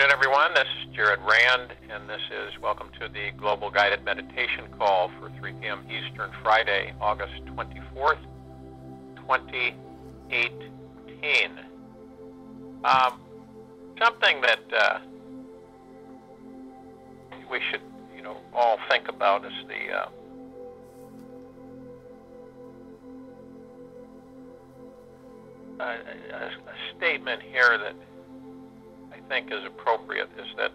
afternoon, everyone. This is Jared Rand, and this is welcome to the Global Guided Meditation Call for 3 p.m. Eastern, Friday, August 24th, 2018. Something that we should, all think about is a statement here that I think is appropriate, is that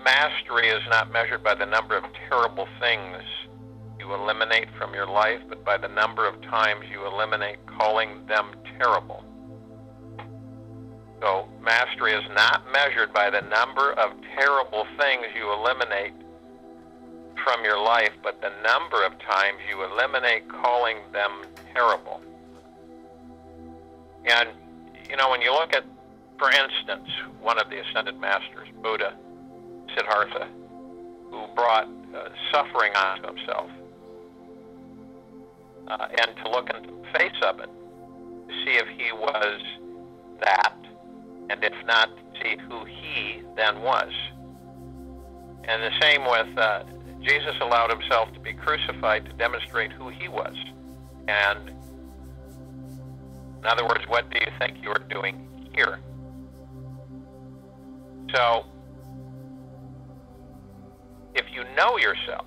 mastery is not measured by the number of terrible things you eliminate from your life, but by the number of times you eliminate calling them terrible. So mastery is not measured by the number of terrible things you eliminate from your life, but the number of times you eliminate calling them terrible. And, when you look at, for instance, one of the Ascended Masters, Buddha, Siddhartha, who brought suffering onto himself, and to look into the face of it, to see if he was that, and if not, to see who he then was. And the same with Jesus allowed himself to be crucified to demonstrate who he was. And in other words, what do you think you are doing here? So, if you know yourself,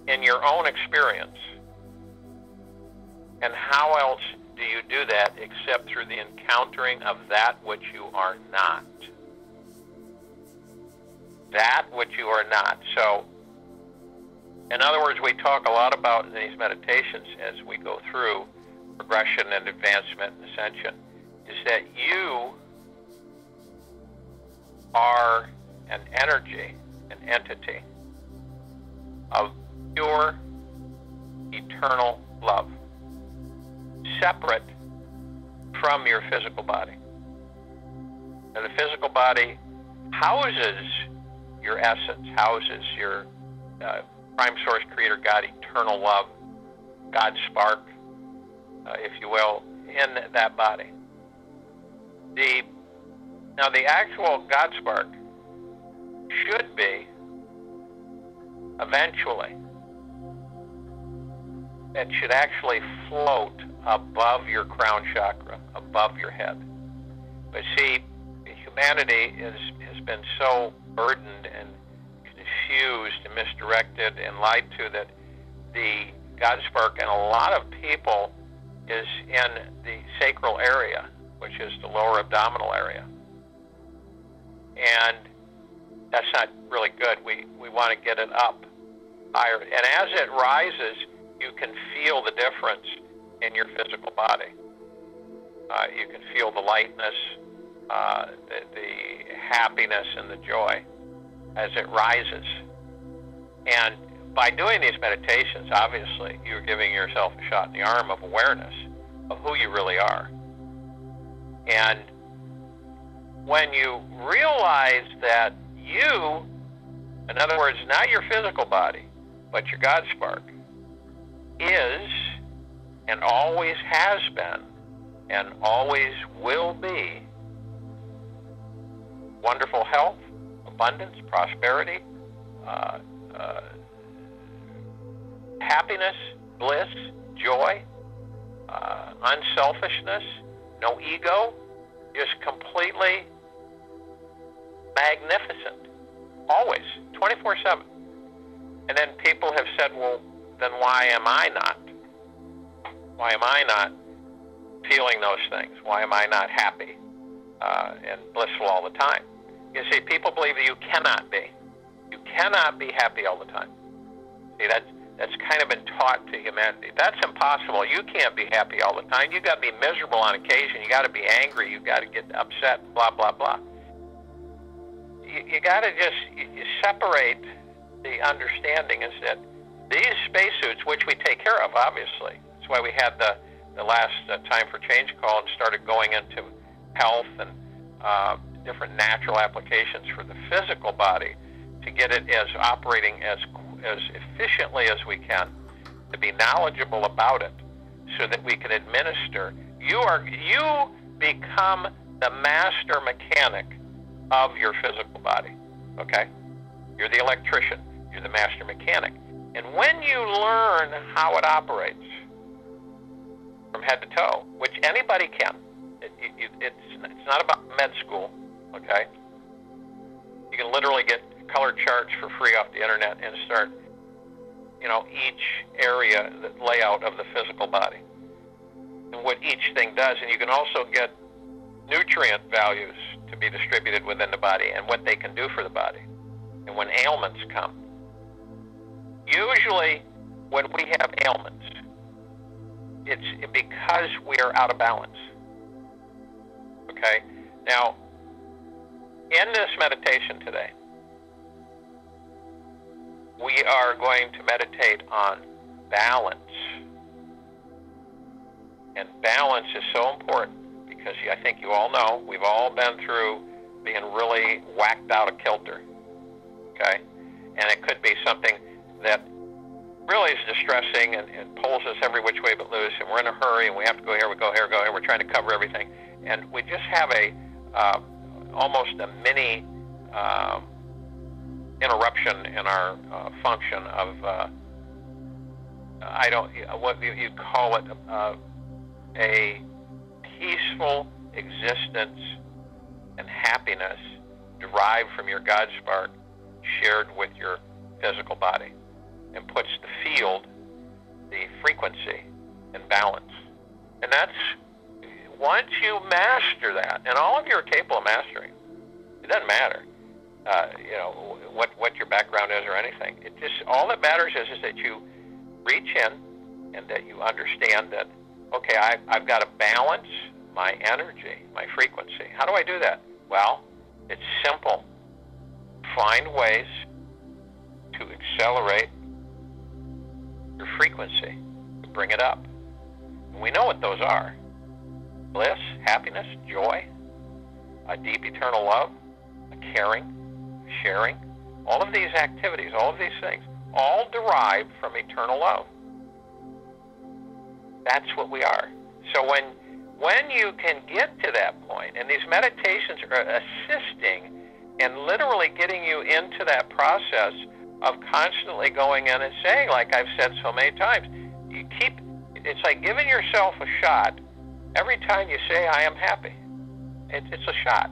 in your own experience, and how else do you do that except through the encountering of that which you are not? That which you are not. So, in other words, we talk a lot about in these meditations as we go through progression and advancement and ascension, is that you are an energy, an entity of pure, eternal love, separate from your physical body. And the physical body houses your essence, houses your prime source, creator, God, eternal love, God spark, if you will, in that body. Now the actual God spark should be, eventually, it should actually float above your crown chakra, above your head. But see, humanity has been so burdened and confused and misdirected and lied to that the God spark in a lot of people is in the sacral area, which is the lower abdominal area. And that's not really good. We want to get it up higher. And as it rises, you can feel the difference in your physical body. You can feel the lightness, the happiness, and the joy as it rises. And by doing these meditations, obviously, you're giving yourself a shot in the arm of awareness of who you really are. And when you realize that you, in other words, not your physical body, but your God spark, is and always has been and always will be wonderful health, abundance, prosperity, happiness, bliss, joy, unselfishness, no ego, just completely magnificent, always, 24/7. And then people have said, well, then why am I not? Why am I not feeling those things? Why am I not happy and blissful all the time? You see, people believe that you cannot be. You cannot be happy all the time. See, that's kind of been taught to humanity. That's impossible. You can't be happy all the time. You got to be miserable on occasion. You got to be angry. You got to get upset. Blah blah blah. You got to just you separate the understanding is that these spacesuits, which we take care of, obviously. That's why we had the last Time for Change call and started going into health and different natural applications for the physical body to get it as operating as efficiently as we can, to be knowledgeable about it so that we can administer You become the master mechanic of your physical body, okay? You're the electrician. You're the master mechanic. And when you learn how it operates from head to toe, which anybody can, it's not about med school, okay? You can literally get color charts for free off the internet and start, each area, the layout of the physical body and what each thing does. And you can also get nutrient values to be distributed within the body and what they can do for the body. And when ailments come, usually when we have ailments, it's because we are out of balance. Okay? Now, in this meditation today, we are going to meditate on balance. And balance is so important because I think you all know, we've all been through being really whacked out of kilter. Okay? And it could be something that really is distressing and pulls us every which way but loose, and we're in a hurry, and we have to go here, we go here, go here, we're trying to cover everything. And we just have almost a mini interruption in our function of, what you call it, a peaceful existence and happiness derived from your God spark shared with your physical body, and puts the field, the frequency, in balance. And that's, once you master that, and all of you are capable of mastering, it doesn't matter, what your background is or anything. It just, all that matters is that you reach in and that you understand that, okay, I've got to balance my energy, my frequency. How do I do that? Well, it's simple. Find ways to accelerate your frequency, to bring it up. And we know what those are. Bliss, happiness, joy, a deep eternal love, a caring, sharing. All of these activities, all of these things, all derived from eternal love. That's what we are. So when you can get to that point, and these meditations are assisting and literally getting you into that process of constantly going in and saying, like I've said so many times, it's like giving yourself a shot every time you say, I am happy. It's a shot.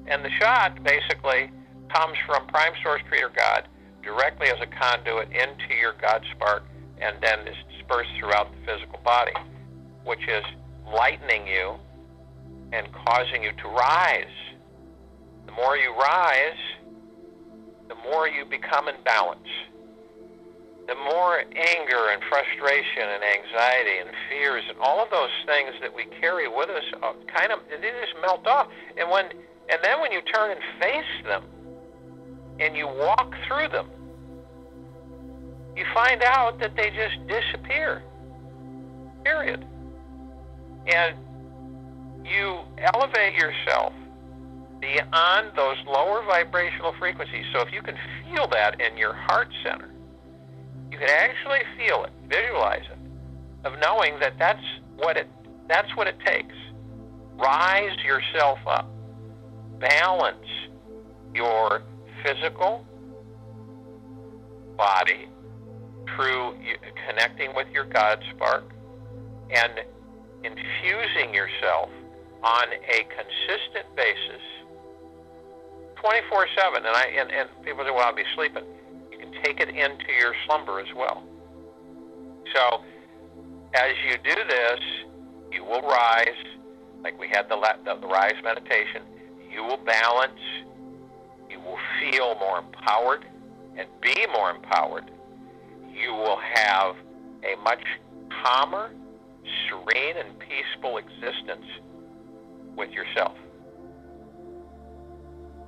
And the shot basically comes from Prime Source Creator God directly as a conduit into your God spark, and then is dispersed throughout the physical body, which is lightening you and causing you to rise. The more you rise, the more you become in balance. The more anger and frustration and anxiety and fears and all of those things that we carry with us they just melt off. And then when you turn and face them and you walk through them, you find out that they just disappear. Period. And you elevate yourself beyond those lower vibrational frequencies. So if you can feel that in your heart center, you can actually feel it, visualize it, of knowing that that's what it takes. Rise yourself up. Balance your physical body through connecting with your God spark and infusing yourself on a consistent basis 24/7. And people say, well, I'll be sleeping. You can take it into your slumber as well. So as you do this, you will rise, like we had the rise meditation. You will balance. You will feel more empowered and be more empowered. You will have a much calmer, serene, and peaceful existence with yourself.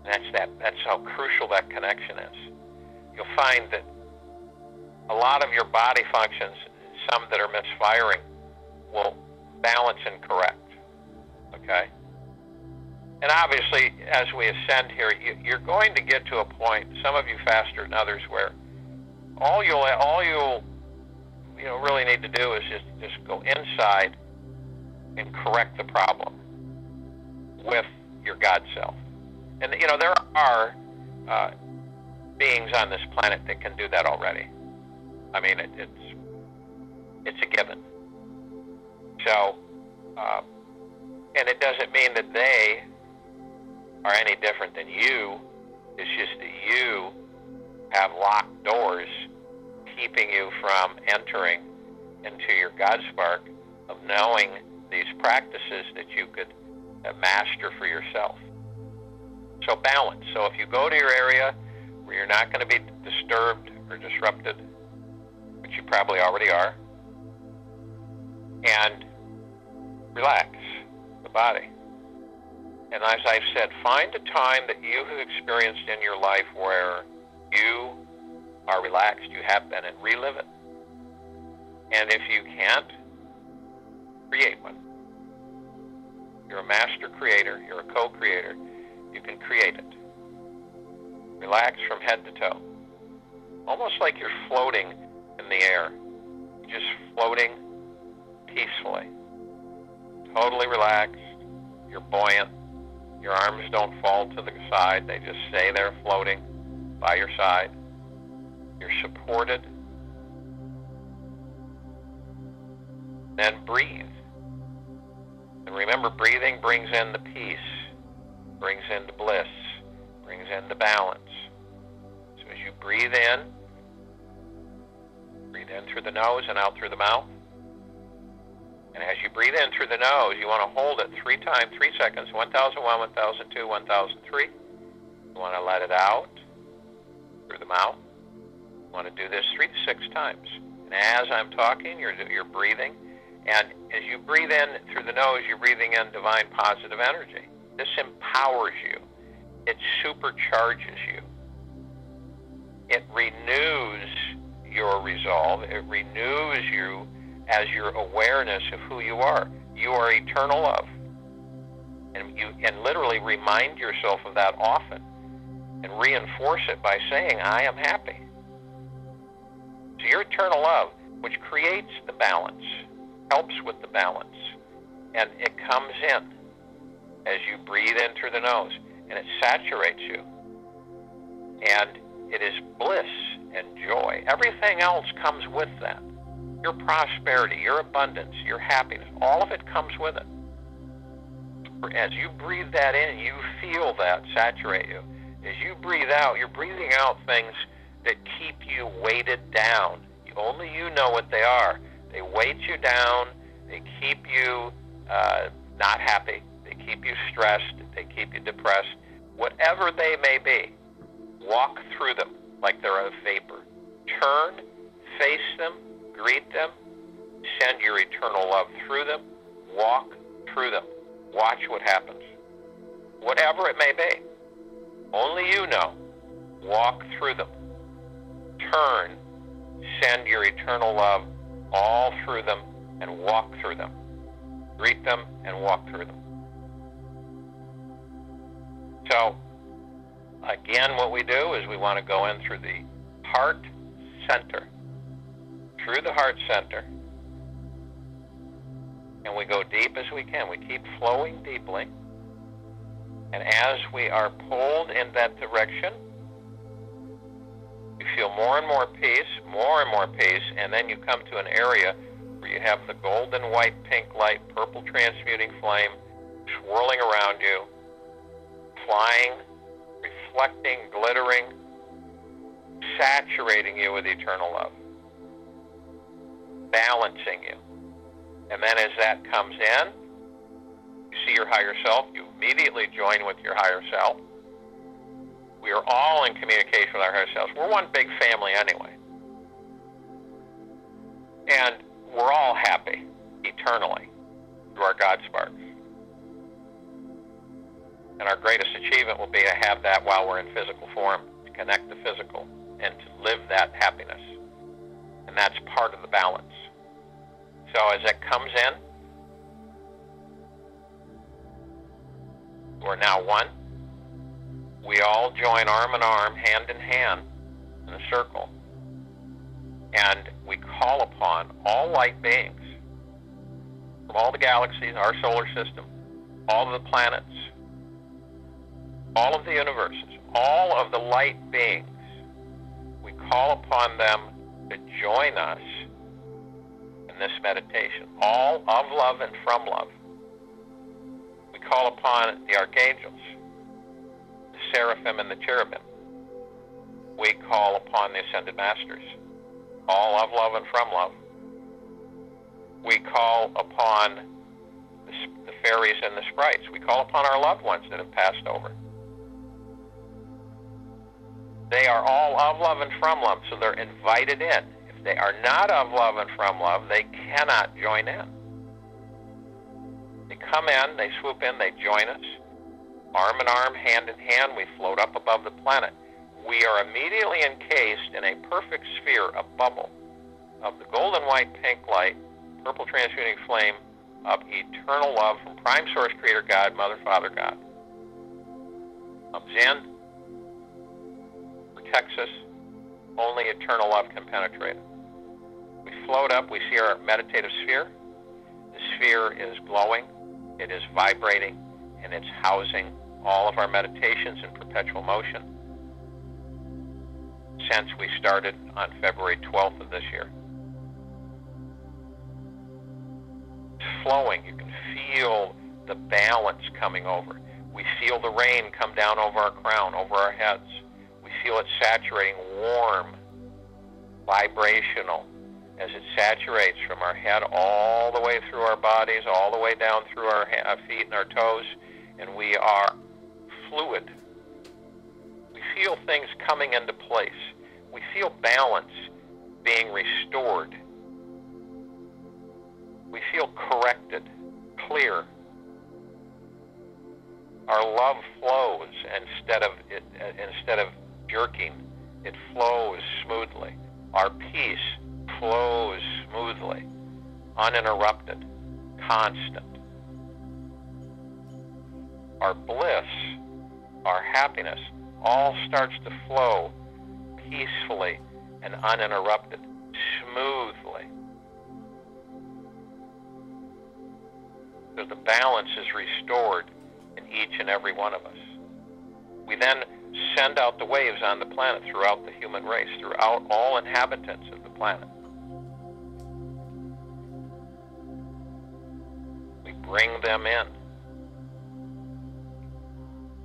That's how crucial that connection is. You'll find that a lot of your body functions, some that are misfiring, will balance and correct. Okay? And obviously, as we ascend here, you're going to get to a point, some of you faster than others, where all you'll really need to do is just go inside and correct the problem with your God self. And, you know, there are beings on this planet that can do that already. I mean, it's a given. So, and it doesn't mean that they are any different than you. It's just that you have locked doors keeping you from entering into your God spark of knowing these practices that you could master for yourself. So balance. So if you go to your area where you're not going to be disturbed or disrupted, which you probably already are, and relax the body. And as I've said, find a time that you have experienced in your life where you are relaxed, you have been, and relive it. And if you can't, create one. You're a master creator, you're a co-creator, you can create it. Relax from head to toe. Almost like you're floating in the air. You're just floating peacefully. Totally relaxed. You're buoyant. Your arms don't fall to the side. They just stay there floating by your side. You're supported. Then breathe. And remember, breathing brings in the peace, brings in the bliss, brings in the balance. So as you breathe in through the nose and out through the mouth. And as you breathe in through the nose, you want to hold it 3 times, 3 seconds, 1001, 1002, 1003. You want to let it out through the mouth. You want to do this 3 to 6 times. And as I'm talking, you're breathing. And as you breathe in through the nose, you're breathing in divine positive energy. This empowers you. It supercharges you. It renews your resolve. It renews you as your awareness of who you are. You are eternal love. And you can literally remind yourself of that often and reinforce it by saying, I am happy. So you're eternal love, which creates the balance, helps with the balance. And it comes in as you breathe in through the nose, and it saturates you. And it is bliss and joy. Everything else comes with that. Your prosperity, your abundance, your happiness, all of it comes with it. As you breathe that in, you feel that saturate you. As you breathe out, you're breathing out things that keep you weighted down. Only you know what they are. They weight you down. They keep you not happy. They keep you stressed. They keep you depressed. Whatever they may be, walk through them like they're a vapor. Turn, face them, greet them, send your eternal love through them, walk through them. Watch what happens. Whatever it may be, only you know. Walk through them. Turn, send your eternal love all through them and walk through them. Greet them and walk through them. So, again, what we do is we want to go in through the heart center. Through the heart center. And we go deep as we can. We keep flowing deeply. And as we are pulled in that direction, you feel more and more peace, and then you come to an area where you have the golden, white, pink light, purple transmuting flame swirling around you, flying, reflecting, glittering, saturating you with eternal love, balancing you. And then as that comes in, you see your higher self, you immediately join with your higher self. We are all in communication with our higher selves. We're one big family anyway. And we're all happy eternally through our God sparks. And our greatest achievement will be to have that while we're in physical form, to connect the physical and to live that happiness. And that's part of the balance. So as it comes in, we're now one. We all join arm in arm, hand in hand, in a circle. And we call upon all light beings from all the galaxies, our solar system, all of the planets, all of the universes, all of the light beings. We call upon them to join us in this meditation, all of love and from love. We call upon the archangels, the seraphim and the cherubim. We call upon the ascended masters, all of love and from love. We call upon the fairies and the sprites. We call upon our loved ones that have passed over. They are all of love and from love, so they're invited in. If they are not of love and from love, they cannot join in. They come in, they swoop in, they join us. Arm in arm, hand in hand, we float up above the planet. We are immediately encased in a perfect sphere, a bubble, of the golden white pink light, purple transmuting flame of eternal love from Prime Source Creator God, Mother, Father God. Comes in, protects us, only eternal love can penetrate it. We float up, we see our meditative sphere. The sphere is glowing, it is vibrating, and it's housing all of our meditations in perpetual motion since we started on February 12th of this year. It's flowing. You can feel the balance coming over. We feel the rain come down over our crown, over our heads. We feel it saturating, warm, vibrational, as it saturates from our head all the way through our bodies, all the way down through our feet and our toes, and we are fluid. We feel things coming into place. We feel balance being restored. We feel corrected, clear. Our love flows instead of jerking. It flows smoothly. Our peace flows smoothly, uninterrupted, constant. Our bliss, our happiness, all starts to flow peacefully and uninterrupted, smoothly. So the balance is restored in each and every one of us. We then send out the waves on the planet throughout the human race, throughout all inhabitants of the planet. We bring them in.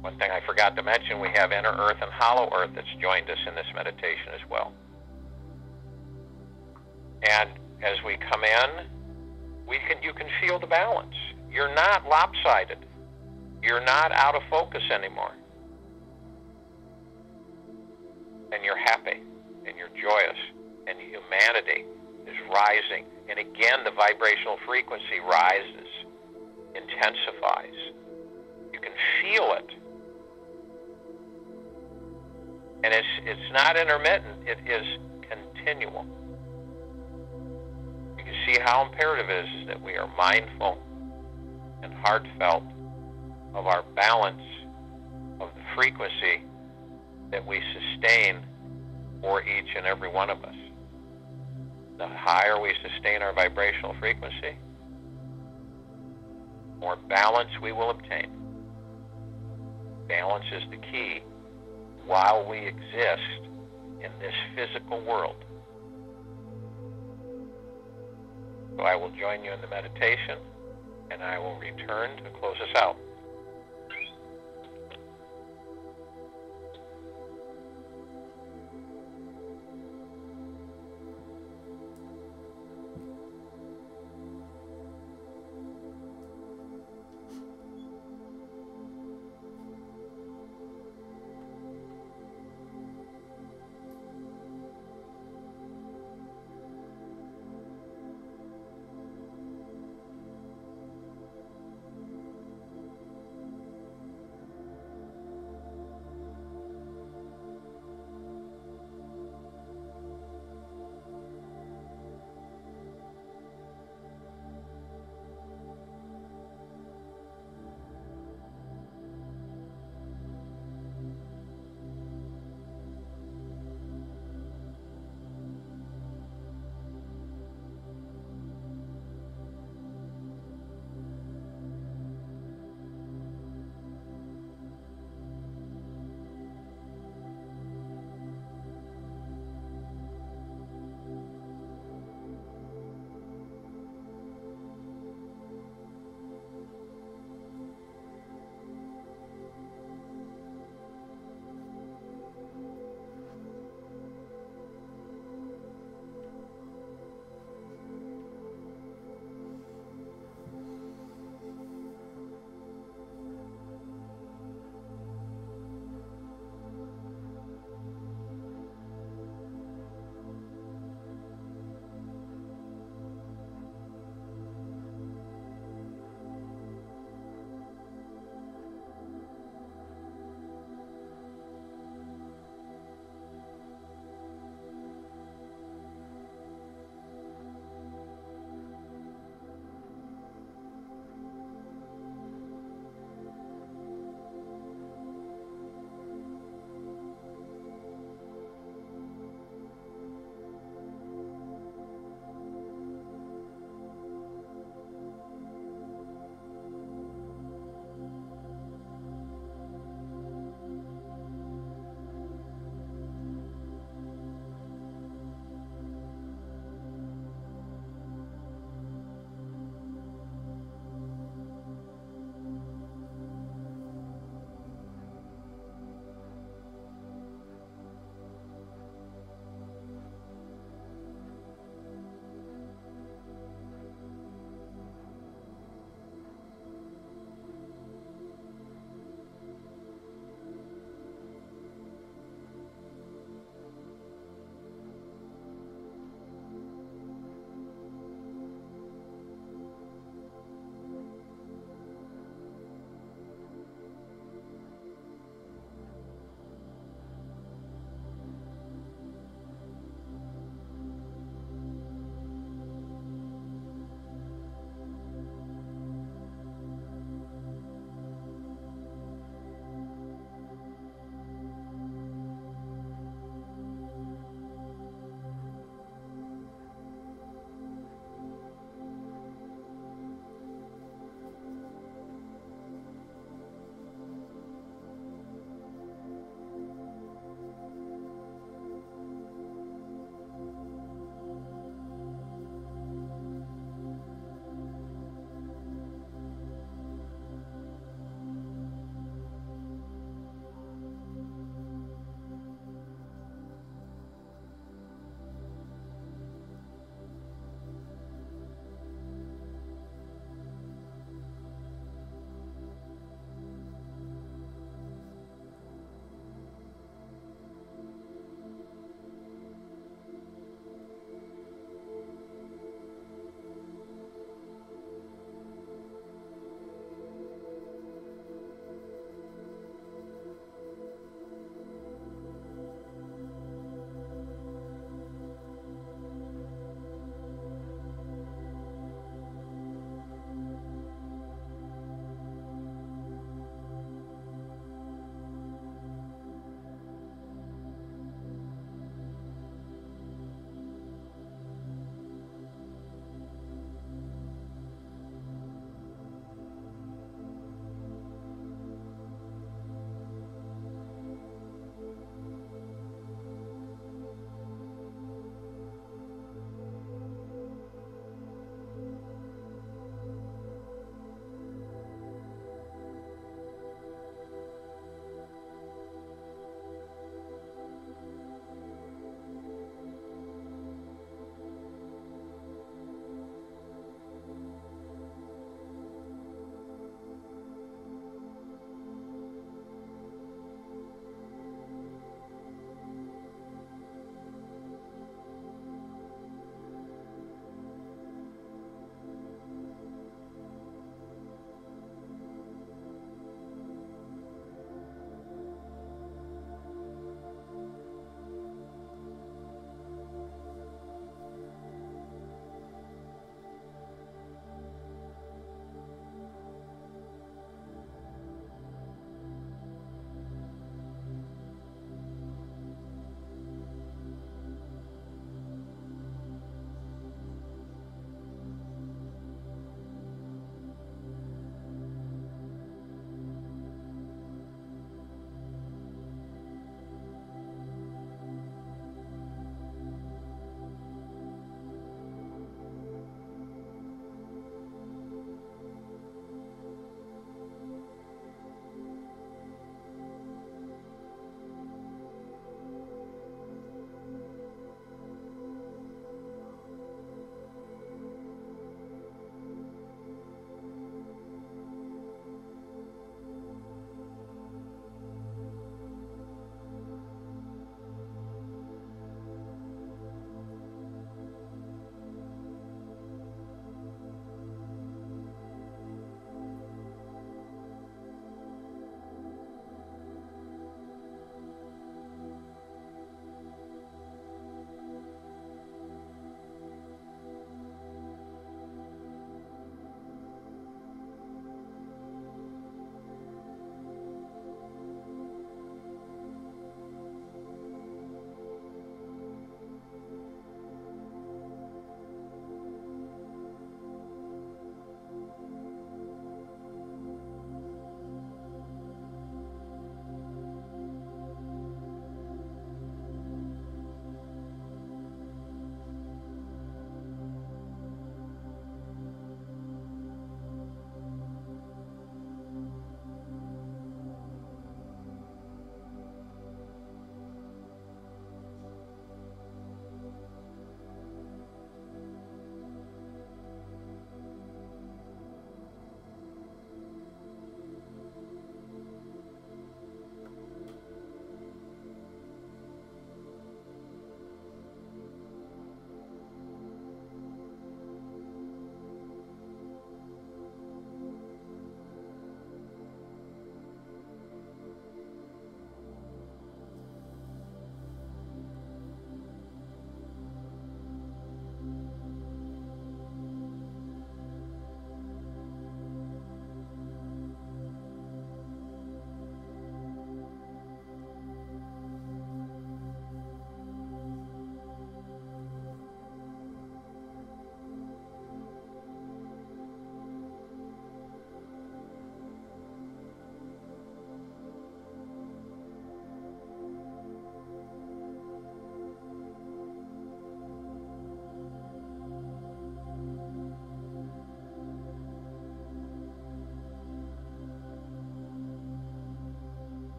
One thing I forgot to mention, we have Inner Earth and Hollow Earth that's joined us in this meditation as well. And as we come in, you can feel the balance. You're not lopsided. You're not out of focus anymore. And you're happy, and you're joyous, and humanity is rising. And again, the vibrational frequency rises, intensifies. You can feel it. And it's not intermittent, it is continual. You can see how imperative it is that we are mindful and heartfelt of our balance of the frequency that we sustain for each and every one of us. The higher we sustain our vibrational frequency, more balance we will obtain. Balance is the key while we exist in this physical world. So I will join you in the meditation, and I will return to close us out.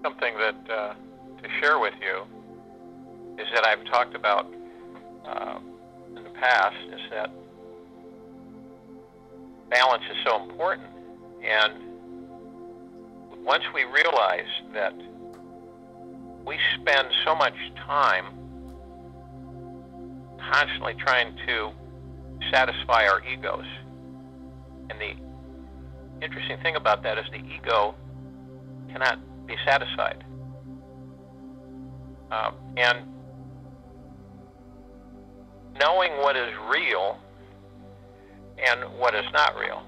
something that to share with you is that I've talked about in the past, is that balance is so important. And once we realize that we spend so much time constantly trying to satisfy our egos, and the interesting thing about that is the ego cannot be satisfied. And knowing what is real and what is not real.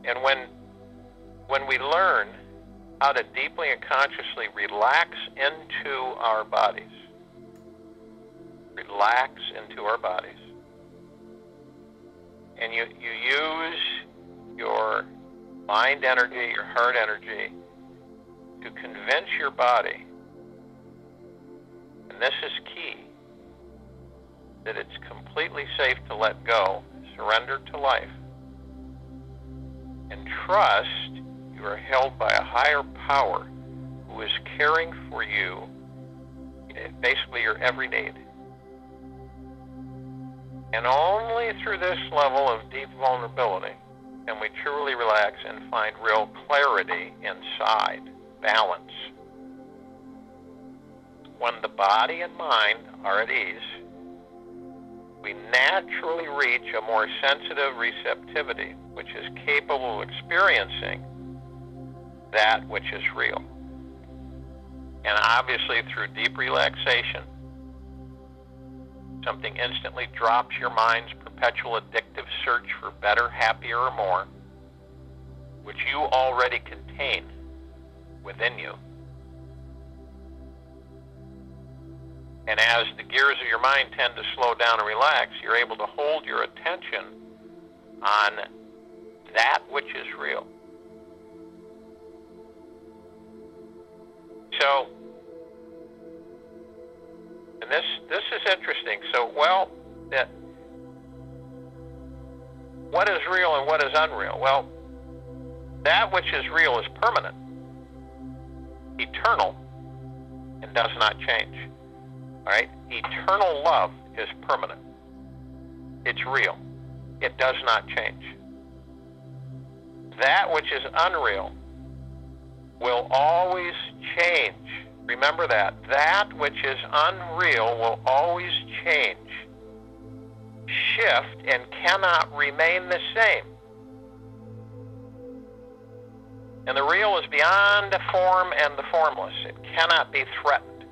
And when we learn how to deeply and consciously relax into our bodies, and you use your mind energy, your heart energy, to convince your body, and this is key, that it's completely safe to let go, surrender to life, and trust you are held by a higher power who is caring for you, basically your every need. And only through this level of deep vulnerability can we truly relax and find real clarity inside, balance. When the body and mind are at ease, we naturally reach a more sensitive receptivity, which is capable of experiencing that which is real. And obviously through deep relaxation, something instantly drops your mind's perpetual addictive search for better, happier, or more, which you already contain within you. And as the gears of your mind tend to slow down and relax, you're able to hold your attention on that which is real. So, and this is interesting. So, well, what is real and what is unreal? Well, that which is real is permanent, eternal, and does not change. All right? Eternal love is permanent. It's real. It does not change. That which is unreal will always change. Remember that. That which is unreal will always change, shift, and cannot remain the same. And the real is beyond the form and the formless. It cannot be threatened,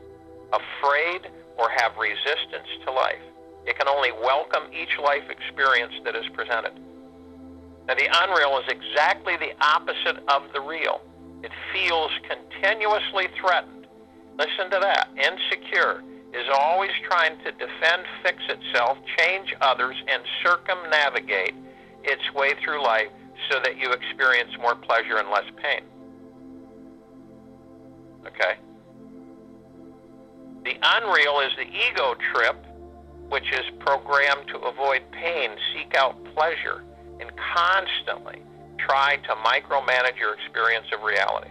afraid, or have resistance to life. It can only welcome each life experience that is presented. Now, the unreal is exactly the opposite of the real. It feels continuously threatened. Listen to that. Insecure, is always trying to defend, fix itself, change others, and circumnavigate its way through life so that you experience more pleasure and less pain. Okay? The unreal is the ego trip, which is programmed to avoid pain, seek out pleasure, and constantly try to micromanage your experience of reality.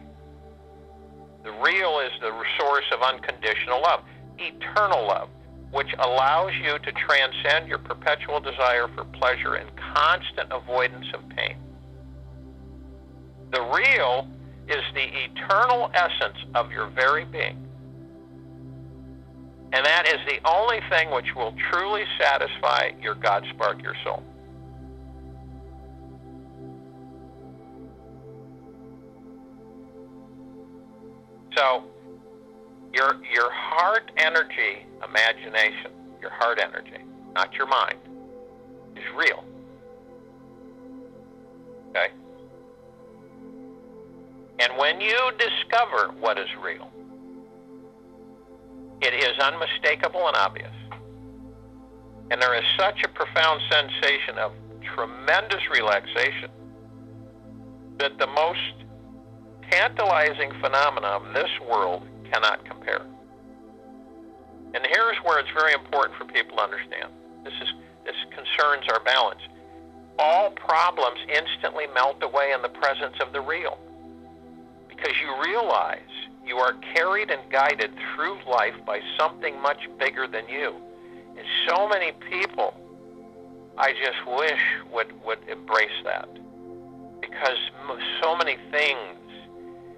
The real is the source of unconditional love, eternal love, which allows you to transcend your perpetual desire for pleasure and constant avoidance of pain. The real is the eternal essence of your very being. And that is the only thing which will truly satisfy your God spark, your soul. So, your heart energy, imagination, your heart energy, not your mind, is real. Okay? And when you discover what is real, it is unmistakable and obvious. And there is such a profound sensation of tremendous relaxation that the most tantalizing phenomena of this world cannot compare. And here's where it's very important for people to understand. This concerns our balance. All problems instantly melt away in the presence of the real, because you realize You are carried and guided through life by something much bigger than you. And so many people, I just wish would embrace that. Because so many things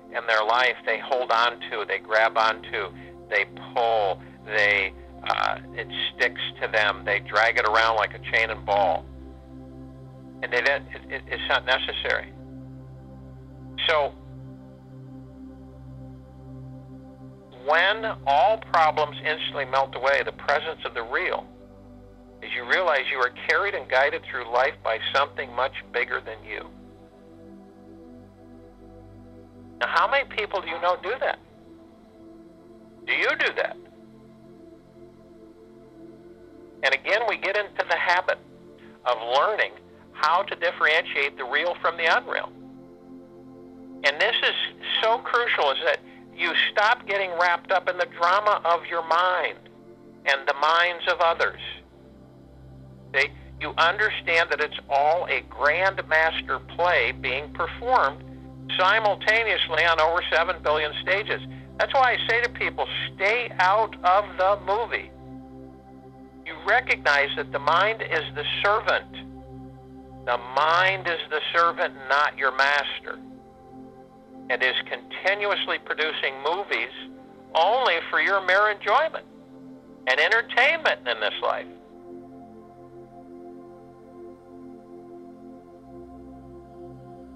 in their life they hold on to, they grab onto, they pull, it sticks to them, they drag it around like a chain and ball. And it's not necessary. So, when all problems instantly melt away, the presence of the real, is you realize you are carried and guided through life by something much bigger than you. Now, how many people do you know do that? Do you do that? And again, we get into the habit of learning how to differentiate the real from the unreal. And this is so crucial, is that you stop getting wrapped up in the drama of your mind and the minds of others. See? You understand that it's all a grand master play being performed simultaneously on over 7 billion stages. That's why I say to people, stay out of the movie. You recognize that the mind is the servant. The mind is the servant, not your master. It is continuously producing movies only for your mere enjoyment and entertainment in this life.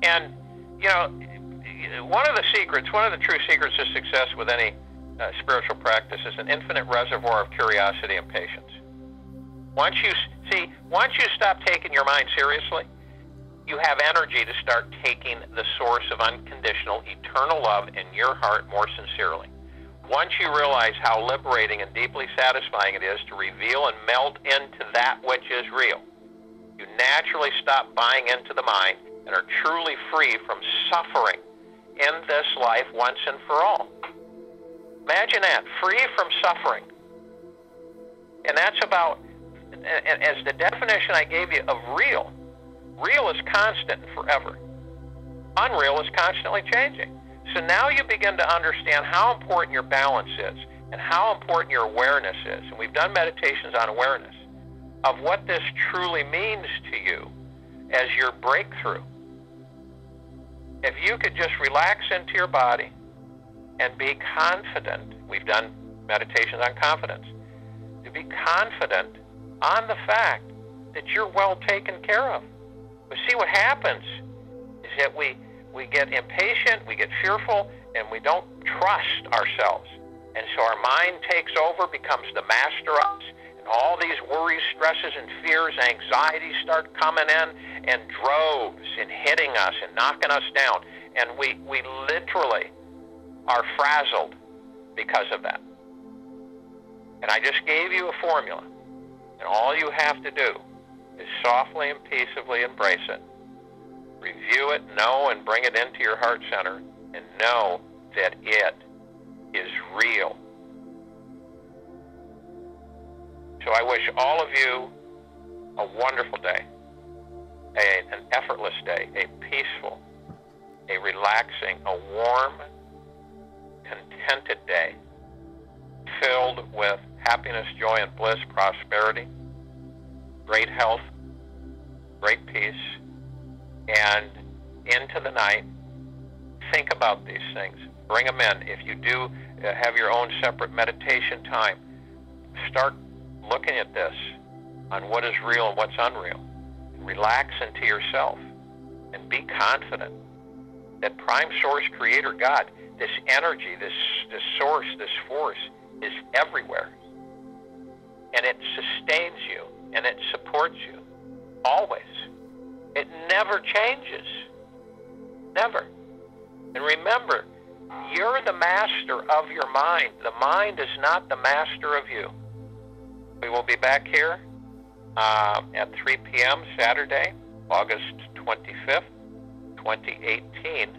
And, you know, one of the true secrets of success with any spiritual practice is an infinite reservoir of curiosity and patience. Once you stop taking your mind seriously, you have energy to start taking the source of unconditional, eternal love in your heart more sincerely. Once you realize how liberating and deeply satisfying it is to reveal and meld into that which is real, you naturally stop buying into the mind and are truly free from suffering in this life once and for all. Imagine that, free from suffering. And that's about, as the definition I gave you of real, real is constant and forever. Unreal is constantly changing. So now you begin to understand how important your balance is and how important your awareness is. And we've done meditations on awareness of what this truly means to you as your breakthrough. If you could just relax into your body and be confident, we've done meditations on confidence, to be confident on the fact that you're well taken care of. But see, what happens is that we get impatient, we get fearful, and we don't trust ourselves. And so our mind takes over, becomes the master of us, and all these worries, stresses, and fears, anxieties start coming in and droves and hitting us and knocking us down. And we literally are frazzled because of that. And I just gave you a formula. And all you have to do is softly and peaceably embrace it. Review it, know, and bring it into your heart center, and know that it is real. So I wish all of you a wonderful day, an effortless day, a peaceful, a relaxing, a warm, contented day, filled with happiness, joy, and bliss, prosperity, great health, great peace, and into the night, think about these things. Bring them in. If you do have your own separate meditation time, start looking at this on what is real and what's unreal. Relax into yourself and be confident that Prime Source Creator God, this energy, this source, this force is everywhere. And it sustains you and it supports you always. It never changes. Never. And remember, you're the master of your mind. The mind is not the master of you. We will be back here at 3 p.m. Saturday, August 25th, 2018.